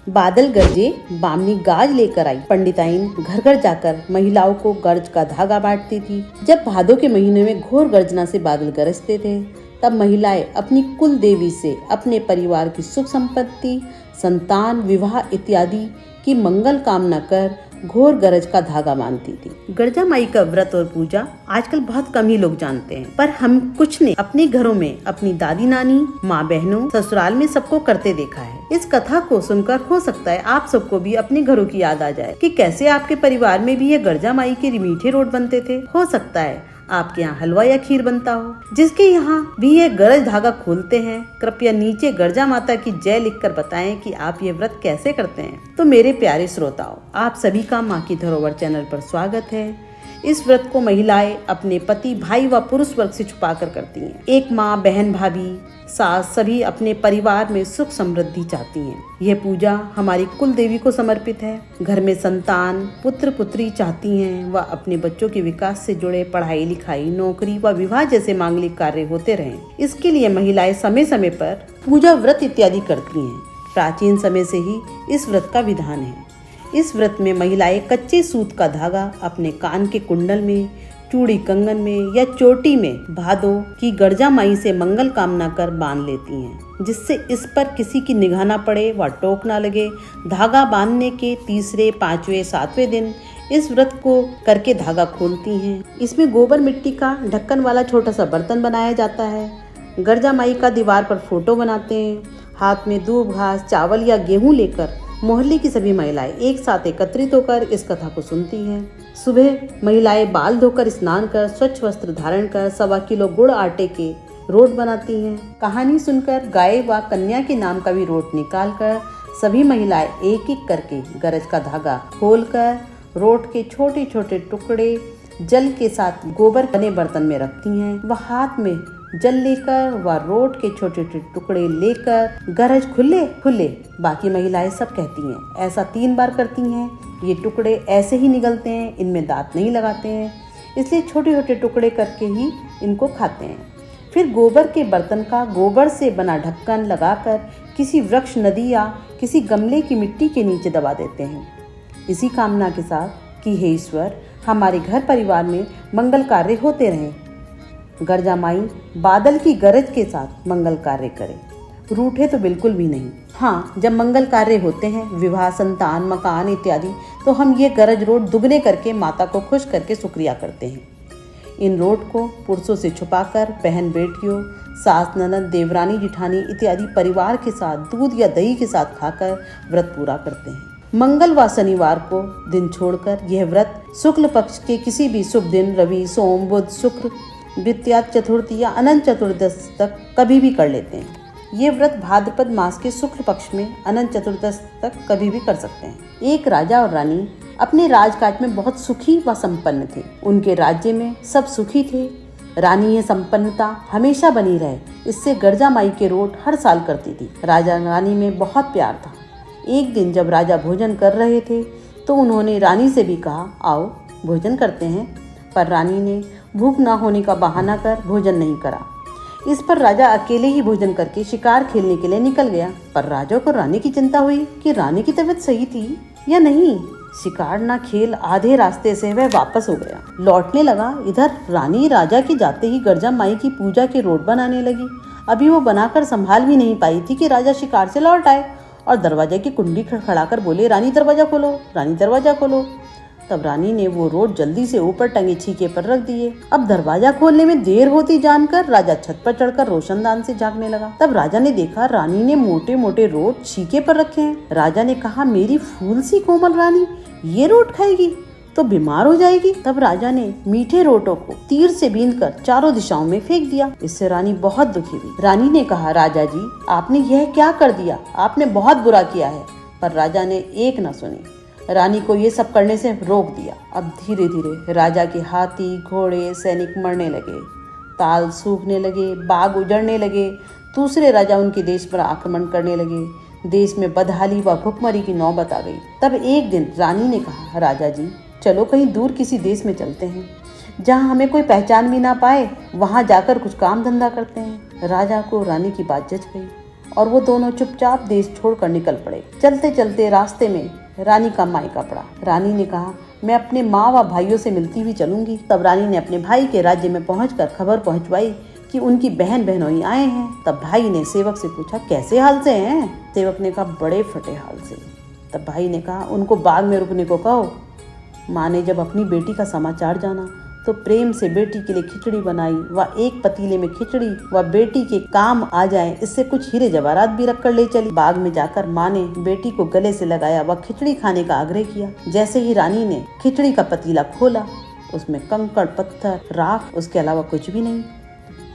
बादल गरजे, बामनी गाज लेकर आई। पंडिताइन घर घर जाकर महिलाओं को गर्ज का धागा बांटती थी। जब भादों के महीने में घोर गर्जना से बादल गरजते थे, तब महिलाएं अपनी कुल देवी से अपने परिवार की सुख संपत्ति, संतान, विवाह इत्यादि की मंगल कामना कर घोर गरज का धागा बांधती थी। गर्जा माई का व्रत और पूजा आजकल बहुत कम ही लोग जानते हैं, पर हम कुछ ने अपने घरों में अपनी दादी नानी, माँ बहनों, ससुराल में सबको करते देखा है। इस कथा को सुनकर हो सकता है आप सबको भी अपने घरों की याद आ जाए कि कैसे आपके परिवार में भी ये गर्जा माई के मीठे रोट बनते थे। हो सकता है आपके यहाँ हलवा या खीर बनता हो। जिसके यहाँ भी ये गरज धागा खोलते हैं, कृपया नीचे गर्जा माता की जय लिखकर बताएं कि आप ये व्रत कैसे करते हैं। तो मेरे प्यारे श्रोताओं, आप सभी का माँ की धरोहर चैनल पर स्वागत है। इस व्रत को महिलाएं अपने पति, भाई व पुरुष वर्ग से छुपा कर करती हैं। एक माँ, बहन, भाभी, सास सभी अपने परिवार में सुख समृद्धि चाहती हैं। यह पूजा हमारी कुल देवी को समर्पित है। घर में संतान, पुत्र पुत्री चाहती हैं व अपने बच्चों के विकास से जुड़े पढ़ाई लिखाई, नौकरी व विवाह जैसे मांगलिक कार्य होते रहें। इसके लिए महिलाएं समय समय पर पूजा, व्रत इत्यादि करती हैं। प्राचीन समय से ही इस व्रत का विधान है। इस व्रत में महिलाएं कच्चे सूत का धागा अपने कान के कुंडल में, चूड़ी कंगन में या चोटी में भादों की गर्जा माई से मंगल कामना कर बांध लेती हैं, जिससे इस पर किसी की निगाह न पड़े व टोक न लगे। धागा बांधने के तीसरे, पांचवें, सातवें दिन इस व्रत को करके धागा खोलती हैं। इसमें गोबर मिट्टी का ढक्कन वाला छोटा सा बर्तन बनाया जाता है। गर्जा माई का दीवार पर फोटो बनाते हैं। हाथ में दूब, घास, चावल या गेहूं लेकर मोहल्ले की सभी महिलाएं एक साथ एकत्रित होकर इस कथा को सुनती हैं। सुबह महिलाएं बाल धोकर, स्नान कर, स्वच्छ वस्त्र धारण कर 1.25 किलो गुड़ आटे के रोट बनाती हैं। कहानी सुनकर गाय व कन्या के नाम का भी रोट निकालकर सभी महिलाएं एक एक करके गरज का धागा खोलकर रोट के छोटे छोटे टुकड़े जल के साथ गोबर बने बर्तन में रखती हैं। वह हाथ में जल लेकर व रोट के छोटे छोटे टुकड़े लेकर गरज खुले खुले, बाकी महिलाएं सब कहती हैं। ऐसा 3 बार करती हैं। ये टुकड़े ऐसे ही निगलते हैं, इनमें दांत नहीं लगाते हैं, इसलिए छोटे छोटे टुकड़े करके ही इनको खाते हैं। फिर गोबर के बर्तन का गोबर से बना ढक्कन लगाकर किसी वृक्ष, नदी या किसी गमले की मिट्टी के नीचे दबा देते हैं, इसी कामना के साथ कि हे ईश्वर, हमारे घर परिवार में मंगल कार्य होते रहें। गर्जा माई बादल की गरज के साथ मंगल कार्य करे, रूठे तो बिल्कुल भी नहीं। हाँ, जब मंगल कार्य होते हैं, विवाह, संतान, मकान इत्यादि, तो हम ये गरज रोट दुगने करके माता को खुश करके शुक्रिया करते हैं। इन रोट को पुरुषों से छुपाकर बहन बेटियों, सास, ननद, देवरानी, जिठानी इत्यादि परिवार के साथ दूध या दही के साथ खाकर व्रत पूरा करते हैं। मंगल व शनिवार को दिन छोड़कर यह व्रत शुक्ल पक्ष के किसी भी शुभ दिन, रवि, सोम, बुध, शुक्र, द्वितीया, चतुर्थी या अनंत चतुर्दश तक कभी भी कर लेते हैं। ये व्रत भाद्रपद मास के शुक्ल पक्ष में अनंत चतुर्दश तक कभी भी कर सकते हैं। एक राजा और रानी अपने राजकाज में बहुत सुखी व संपन्न थे। उनके राज्य में सब सुखी थे। रानी यह संपन्नता हमेशा बनी रहे, इससे गर्जा माई के रोट हर साल करती थी। राजा रानी में बहुत प्यार था। एक दिन जब राजा भोजन कर रहे थे तो उन्होंने रानी से भी कहा, आओ भोजन करते हैं, पर रानी ने भूख न होने का बहाना कर भोजन नहीं करा। इस पर राजा अकेले ही भोजन करके शिकार खेलने के लिए निकल गया। पर राजा को रानी की चिंता हुई कि रानी की तबीयत सही थी या नहीं। शिकार न खेल आधे रास्ते से वह वापस हो गया। लौटने लगा, इधर रानी राजा के जाते ही गर्जा माई की पूजा के रोट बनाने लगी। अभी वो बनाकर संभाल भी नहीं पाई थी कि राजा शिकार से लौट आए और दरवाजे की कुंडी खड़खड़ाकर बोले, रानी दरवाजा खोलो, रानी दरवाजा खोलो। तब रानी ने वो रोट जल्दी से ऊपर टंगे छीके पर रख दिए। अब दरवाजा खोलने में देर होती जानकर राजा छत पर चढ़कर रोशनदान से झांकने लगा। तब राजा ने देखा रानी ने मोटे मोटे रोट छीके पर रखे हैं। राजा ने कहा, मेरी फूल सी कोमल रानी ये रोट खाएगी तो बीमार हो जाएगी। तब राजा ने मीठे रोटों को तीर से बीनकर चारों दिशाओं में फेंक दिया। इससे रानी बहुत दुखी हुई। रानी ने कहा, राजा जी, आपने यह क्या कर दिया? आपने बहुत बुरा किया है। पर राजा ने एक न सुनी। रानी को ये सब करने से रोक दिया। अब धीरे धीरे राजा के हाथी, घोड़े, सैनिक मरने लगे, ताल सूखने लगे, बाग उजड़ने लगे। दूसरे राजा उनके देश पर आक्रमण करने लगे। देश में बदहाली व भुखमरी की नौबत आ गई। तब एक दिन रानी ने कहा, राजा जी, चलो कहीं दूर किसी देश में चलते हैं, जहाँ हमें कोई पहचान भी ना पाए। वहाँ जाकर कुछ काम धंधा करते हैं। राजा को रानी की बात जच गई। और वो दोनों चुपचाप देश छोड़कर निकल पड़े। चलते चलते रास्ते में रानी का मायका पड़ा। रानी ने कहा, मैं अपने माँ व भाइयों से मिलती हुई चलूंगी। तब रानी ने अपने भाई के राज्य में पहुंचकर खबर पहुंचवाई कि उनकी बहन बहनोई आए हैं। तब भाई ने सेवक से पूछा, कैसे हाल से हैं? सेवक ने कहा, बड़े फटे हाल से। तब भाई ने कहा, उनको बाग में रुकने को कहो। माँ ने जब अपनी बेटी का समाचार जाना तो प्रेम से बेटी के लिए खिचड़ी बनाई। वह एक पतीले में खिचड़ी व बेटी के काम आ जाए इससे कुछ हीरे जवाहरात भी रखकर ले चली। बाग में जाकर माँ ने बेटी को गले से लगाया व खिचड़ी खाने का आग्रह किया। जैसे ही रानी ने खिचड़ी का पतीला खोला, उसमें कंकड़ पत्थर राख, उसके अलावा कुछ भी नहीं।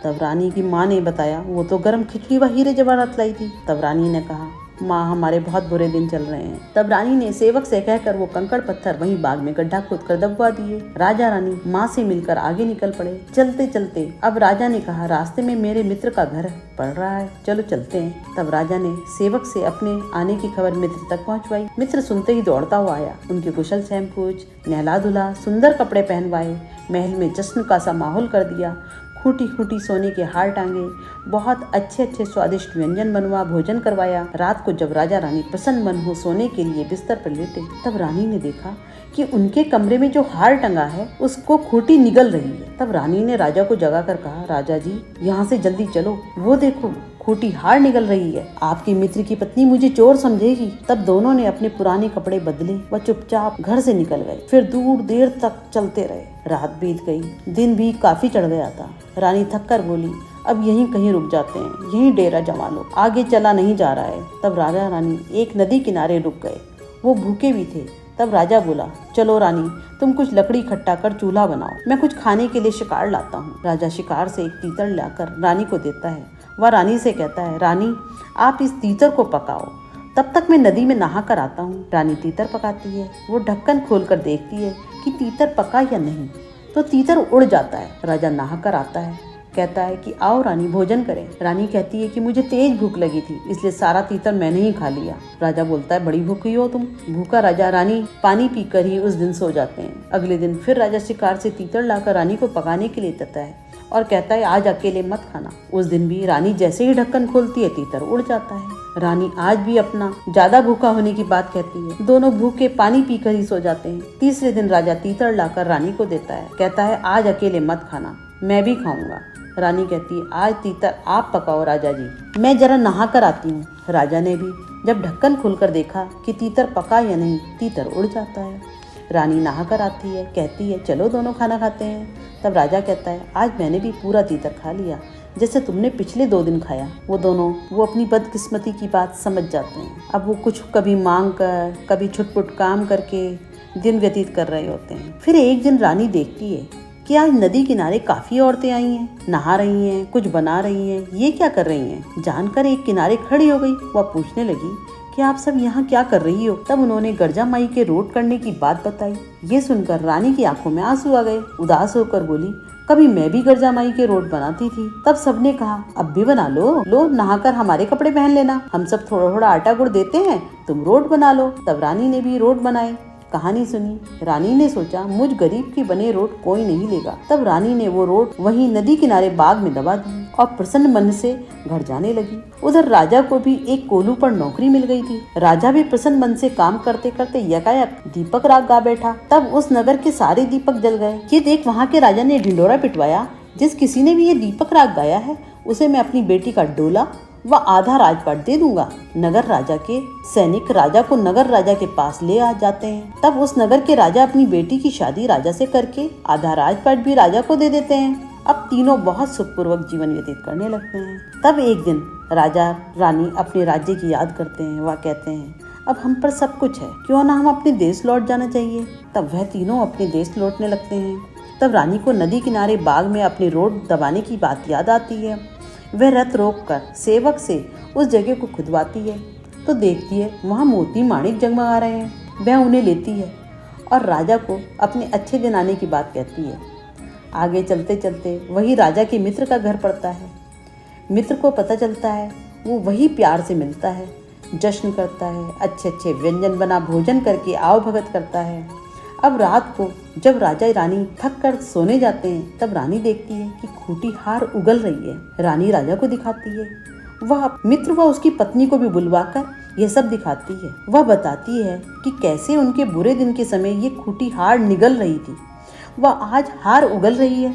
तब रानी की माँ ने बताया, वो तो गर्म खिचड़ी व हीरे जवाहरात लाई थी। तब रानी ने कहा, माँ, हमारे बहुत बुरे दिन चल रहे हैं। तब रानी ने सेवक से कहकर वो कंकड़ पत्थर वहीं बाग में गड्ढा खोदकर दबवा दिए। राजा रानी माँ से मिलकर आगे निकल पड़े। चलते चलते अब राजा ने कहा, रास्ते में मेरे मित्र का घर पड़ रहा है, चलो चलते हैं। तब राजा ने सेवक से अपने आने की खबर मित्र तक पहुँचवाई। मित्र सुनते ही दौड़ता हुआ आया। उनके कुशल क्षेम पूछ, नहला धुला, सुंदर कपड़े पहनवाए, महल में जश्न का सा माहौल कर दिया। खूटी खूटी सोने के हार टांगे, बहुत अच्छे अच्छे स्वादिष्ट व्यंजन बनवा भोजन करवाया। रात को जब राजा रानी प्रसन्न मन हो सोने के लिए बिस्तर पर लेटे, तब रानी ने देखा कि उनके कमरे में जो हार टंगा है उसको खूटी निगल रही है। तब रानी ने राजा को जगाकर कहा, राजा जी, यहाँ से जल्दी चलो, वो देखो खूटी हार निगल रही है। आपके मित्र की पत्नी मुझे चोर समझेगी। तब दोनों ने अपने पुराने कपड़े बदले व चुपचाप घर से निकल गए। फिर दूर देर तक चलते रहे। रात बीत गई, दिन भी काफी चढ़ गया था। रानी थक कर बोली, अब यहीं कहीं रुक जाते हैं, यहीं डेरा जमा लो, आगे चला नहीं जा रहा है। तब राजा रानी एक नदी किनारे रुक गए। वो भूखे भी थे। तब राजा बोला, चलो रानी, तुम कुछ लकड़ी इकट्ठा कर चूल्हा बनाओ, मैं कुछ खाने के लिए शिकार लाता हूँ। राजा शिकार से एक तीतर लाकर रानी को देता है। वह रानी से कहता है, रानी, आप इस तीतर को पकाओ, तब तक मैं नदी में नहा कर आता हूँ। रानी तीतर पकाती है। वो ढक्कन खोलकर देखती है कि तीतर पका या नहीं, तो तीतर उड़ जाता है। राजा नहा कर आता है, कहता है कि आओ रानी, भोजन करें। रानी कहती है कि मुझे तेज भूख लगी थी, इसलिए सारा तीतर मैंने ही खा लिया। राजा बोलता है, बड़ी भूखी हो तुम। भूखा राजा रानी पानी पीकर ही उस दिन सो जाते हैं। अगले दिन फिर राजा शिकार से तीतर लाकर रानी को पकाने के लिए देता है और कहता है, आज अकेले मत खाना। उस दिन भी रानी जैसे ही ढक्कन खोलती है, तीतर उड़ जाता है। रानी आज भी अपना ज्यादा भूखा होने की बात कहती है। दोनों भूखे पानी पीकर ही सो जाते हैं। तीसरे दिन राजा तीतर लाकर रानी को देता है, कहता है, आज अकेले मत खाना, मैं भी खाऊंगा। रानी कहती है, आज तीतर आप पकाओ राजा जी, मैं जरा नहा कर आती हूँ। राजा ने भी जब ढक्कन खोलकर देखा कि तीतर पका या नहीं, तीतर उड़ जाता है। रानी नहा कर आती है, कहती है, चलो दोनों खाना खाते हैं। तब राजा कहता है, आज मैंने भी पूरा तीतर खा लिया, जैसे तुमने पिछले 2 दिन खाया। वो अपनी बदकिस्मती की बात समझ जाते हैं। अब वो कुछ कभी मांग कर, कभी छुटपुट काम करके दिन व्यतीत कर रहे होते हैं। फिर एक दिन रानी देखती है कि आज नदी किनारे काफी औरतें आई हैं, नहा रही हैं, कुछ बना रही हैं। ये क्या कर रही हैं? जानकर एक किनारे खड़ी हो गई। वह पूछने लगी कि आप सब यहाँ क्या कर रही हो? तब उन्होंने गर्जा माई के रोट करने की बात बताई। ये सुनकर रानी की आंखों में आंसू आ गए। उदास होकर बोली, कभी मैं भी गर्जा माई के रोट बनाती थी। तब सबने कहा, अब भी बना लो, नहाकर हमारे कपड़े पहन लेना, हम सब थोड़ा थोड़ा आटा गुड़ देते हैं, तुम रोट बना लो। तब रानी ने भी रोट बनाए। कहानी सुनी। रानी ने सोचा, मुझ गरीब के बने रोट कोई नहीं लेगा। तब रानी ने वो रोट वहीं नदी किनारे बाग में दबा दी और प्रसन्न मन से घर जाने लगी। उधर राजा को भी एक कोलू पर नौकरी मिल गई थी। राजा भी प्रसन्न मन से काम करते करते यकायक दीपक राग गा बैठा। तब उस नगर के सारे दीपक जल गए। ये देख वहाँ के राजा ने ढिंडोरा पिटवाया, जिस किसी ने भी ये दीपक राग गाया है उसे मैं अपनी बेटी का डोला व आधा राजपाट दे दूंगा। नगर राजा के सैनिक राजा को नगर राजा के पास ले आ जाते हैं। तब उस नगर के राजा अपनी बेटी की शादी राजा से करके आधा राजपाट भी राजा को दे देते हैं। अब तीनों बहुत सुखपूर्वक जीवन व्यतीत करने लगते हैं। तब एक दिन राजा रानी अपने राज्य की याद करते हैं। वह कहते हैं, अब हम पर सब कुछ है, क्यों ना हम अपने देश लौट जाना चाहिए। तब वह तीनों अपने देश लौटने लगते हैं। तब रानी को नदी किनारे बाग में अपने रोट दबाने की बात याद आती है। वह रथ रोककर सेवक से उस जगह को खुदवाती है तो देखती है वहाँ मोती माणिक जगमगा रहे हैं। वह उन्हें लेती है और राजा को अपने अच्छे दिन आने की बात कहती है। आगे चलते चलते वही राजा के मित्र का घर पड़ता है। मित्र को पता चलता है, वो वही प्यार से मिलता है, जश्न करता है, अच्छे अच्छे व्यंजन बना भोजन करके आओ भगत करता है। अब रात को जब राजा रानी थक कर सोने जाते हैं, तब रानी देखती है कि खूटी हार उगल रही है। रानी राजा को दिखाती है। वह मित्र व उसकी पत्नी को भी बुलवाकर यह सब दिखाती है। वह बताती है कि कैसे उनके बुरे दिन के समय ये खूंटी हार निगल रही थी, वह आज हार उगल रही है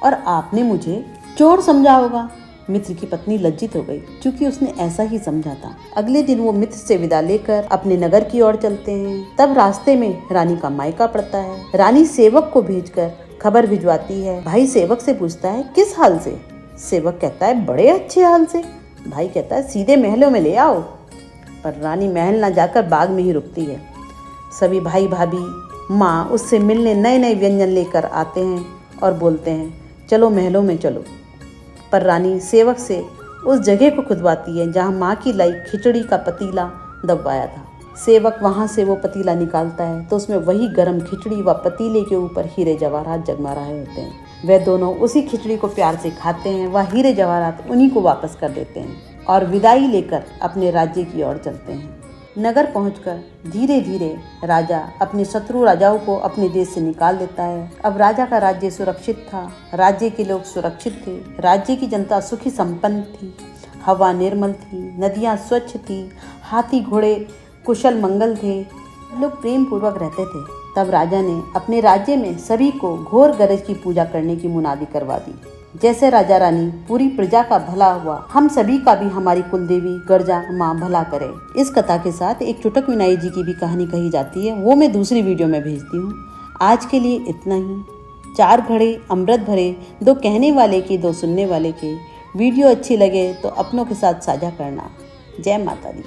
और आपने मुझे चोर समझा होगा। मित्र की पत्नी लज्जित हो गई, क्योंकि उसने ऐसा ही समझा था। अगले दिन वो मित्र से विदा लेकर अपने नगर की ओर चलते हैं। तब रास्ते में रानी का मायका पड़ता है। रानी सेवक को भेजकर खबर भिजवाती है। भाई सेवक से पूछता है, किस हाल से? सेवक कहता है, बड़े अच्छे हाल से। भाई कहता है, सीधे महलों में ले आओ। पर रानी महल न जाकर बाग में ही रुकती है। सभी भाई भाभी माँ उससे मिलने नए नए व्यंजन लेकर आते हैं और बोलते हैं, चलो महलों में चलो। पर रानी सेवक से उस जगह को खुदवाती है जहाँ माँ की लाई खिचड़ी का पतीला दबवाया था। सेवक वहाँ से वो पतीला निकालता है तो उसमें वही गरम खिचड़ी व पतीले के ऊपर हीरे जवाहरात जगमा रहे होते हैं। वे दोनों उसी खिचड़ी को प्यार से खाते हैं। वह हीरे जवाहरात उन्हीं को वापस कर देते हैं और विदाई लेकर अपने राज्य की ओर चलते हैं। नगर पहुंचकर धीरे धीरे राजा अपने शत्रु राजाओं को अपने देश से निकाल देता है। अब राजा का राज्य सुरक्षित था, राज्य के लोग सुरक्षित थे, राज्य की जनता सुखी संपन्न थी, हवा निर्मल थी, नदियां स्वच्छ थी, हाथी घोड़े कुशल मंगल थे, लोग प्रेम पूर्वक रहते थे। तब राजा ने अपने राज्य में सभी को घोर गरज की पूजा करने की मुनादी करवा दी। जैसे राजा रानी पूरी प्रजा का भला हुआ, हम सभी का भी हमारी कुलदेवी गर्जा माँ भला करे। इस कथा के साथ एक चुटक विनायी जी की भी कहानी कही जाती है, वो मैं दूसरी वीडियो में भेजती हूँ। आज के लिए इतना ही। 4 घड़े अमृत भरे, 2 कहने वाले के 2 सुनने वाले के। वीडियो अच्छी लगे तो अपनों के साथ साझा करना। जय माता दी।